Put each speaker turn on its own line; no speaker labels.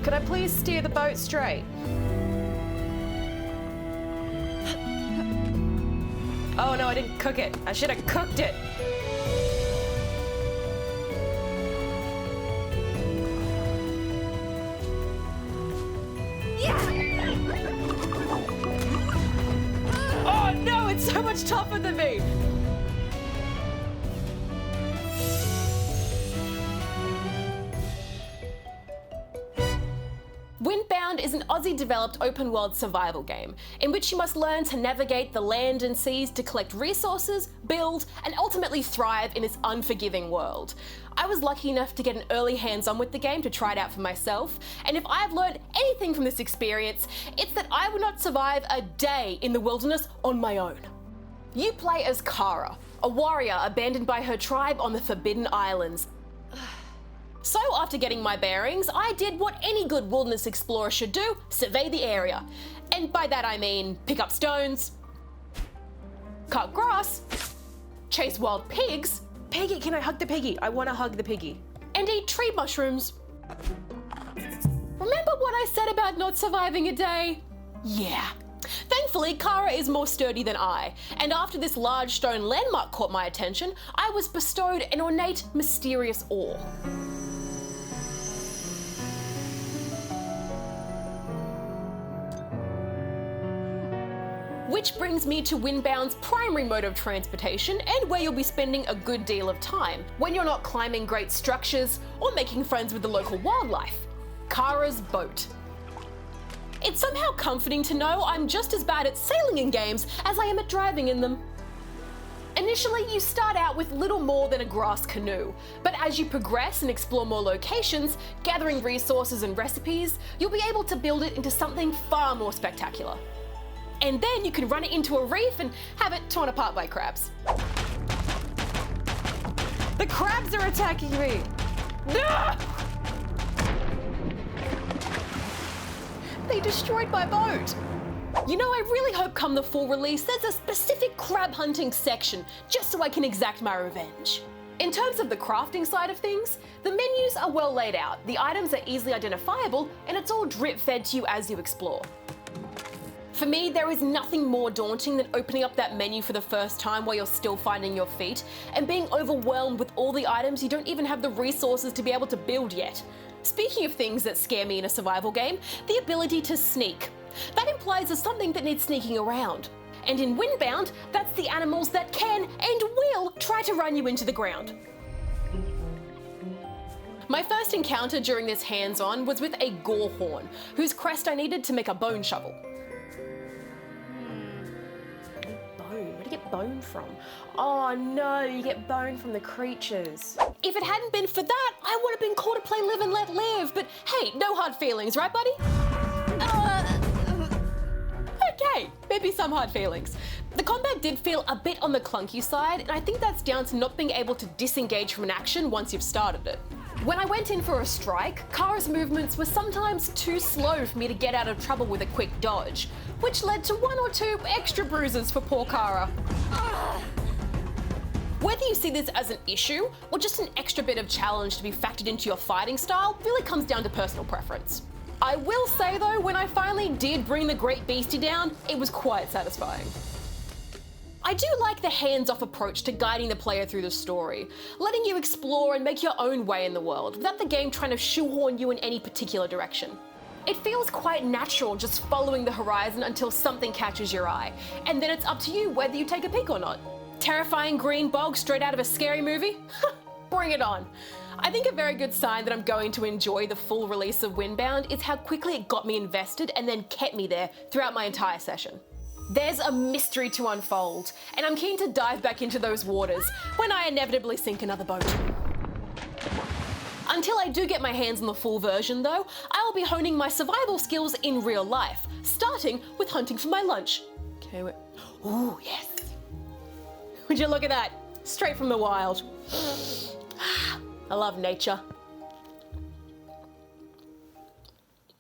Could I please steer the boat straight? Oh no, I didn't cook it. I should have cooked it. Oh no, it's so much tougher than me. Windbound is an Aussie-developed open-world survival game in which you must learn to navigate the land and seas to collect resources, build, and ultimately thrive in this unforgiving world. I was lucky enough to get an early hands-on with the game to try it out for myself, and if I've learned anything from this experience, it's that I would not survive a day in the wilderness on my own. You play as Kara, a warrior abandoned by her tribe on the Forbidden Islands. So after getting my bearings, I did what any good wilderness explorer should do, survey the area. And by that I mean pick up stones, cut grass, chase wild pigs. Piggy, can I hug the piggy? I want to hug the piggy. And eat tree mushrooms. Remember what I said about not surviving a day? Yeah. Thankfully, Kara is more sturdy than I, and after this large stone landmark caught my attention, I was bestowed an ornate, mysterious awe. Which brings me to Windbound's primary mode of transportation and where you'll be spending a good deal of time when you're not climbing great structures or making friends with the local wildlife. Kara's boat. It's somehow comforting to know I'm just as bad at sailing in games as I am at driving in them. Initially, you start out with little more than a grass canoe, but as you progress and explore more locations, gathering resources and recipes, you'll be able to build it into something far more spectacular. And then you can run it into a reef and have it torn apart by crabs. The crabs are attacking me! Ah! They destroyed my boat! You know, I really hope come the full release there's a specific crab hunting section, just so I can exact my revenge. In terms of the crafting side of things, the menus are well laid out, the items are easily identifiable, and it's all drip-fed to you as you explore. For me, there is nothing more daunting than opening up that menu for the first time while you're still finding your feet and being overwhelmed with all the items you don't even have the resources to be able to build yet. Speaking of things that scare me in a survival game, the ability to sneak. That implies there's something that needs sneaking around. And in Windbound, that's the animals that can and will try to run you into the ground. My first encounter during this hands-on was with a gorehorn, whose crest I needed to make a bone shovel. Where do you get bone from? Oh no, you get bone from the creatures. If it hadn't been for that, I would have been called to play Live and Let Live, but hey, no hard feelings, right buddy? Okay, maybe some hard feelings. The combat did feel a bit on the clunky side, and I think that's down to not being able to disengage from an action once you've started it. When I went in for a strike, Kara's movements were sometimes too slow for me to get out of trouble with a quick dodge, which led to 1 or 2 extra bruises for poor Kara. Whether you see this as an issue or just an extra bit of challenge to be factored into your fighting style really comes down to personal preference. I will say though, when I finally did bring the great beastie down, it was quite satisfying. I do like the hands-off approach to guiding the player through the story, letting you explore and make your own way in the world without the game trying to shoehorn you in any particular direction. It feels quite natural just following the horizon until something catches your eye, and then it's up to you whether you take a peek or not. Terrifying green bog straight out of a scary movie? Bring it on. I think a very good sign that I'm going to enjoy the full release of Windbound is how quickly it got me invested and then kept me there throughout my entire session. There's a mystery to unfold, and I'm keen to dive back into those waters when I inevitably sink another boat. Until I do get my hands on the full version though, I will be honing my survival skills in real life, starting with hunting for my lunch. Okay, wait. Ooh, yes. Would you look at that? Straight from the wild. I love nature.